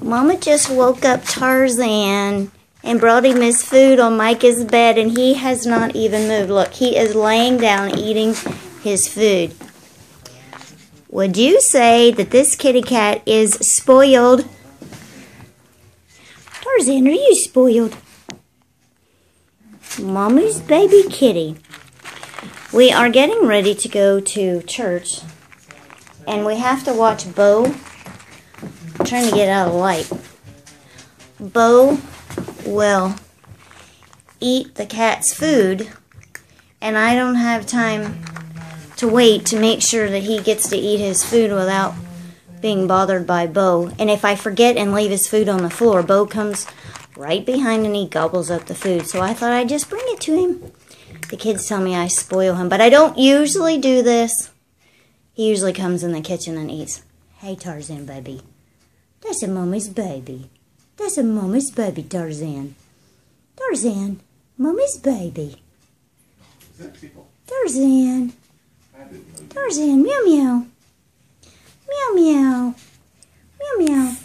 Mama just woke up Tarzan and brought him his food on Micah's bed, and he has not even moved. Look, he is laying down eating his food. Would you say that this kitty cat is spoiled? Tarzan, are you spoiled? Mama's baby kitty. We are getting ready to go to church, and we have to watch Bo. I'm trying to get out of light. Bo will eat the cat's food, and I don't have time to wait to make sure that he gets to eat his food without being bothered by Bo. And if I forget and leave his food on the floor, Bo comes right behind and he gobbles up the food. So I thought I'd just bring it to him. The kids tell me I spoil him, but I don't usually do this. He usually comes in the kitchen and eats. Hey, Tarzan, baby. That's a mommy's baby. That's a mommy's baby, Tarzan. Tarzan, mommy's baby. Tarzan. Tarzan, meow meow. Meow meow. Meow meow.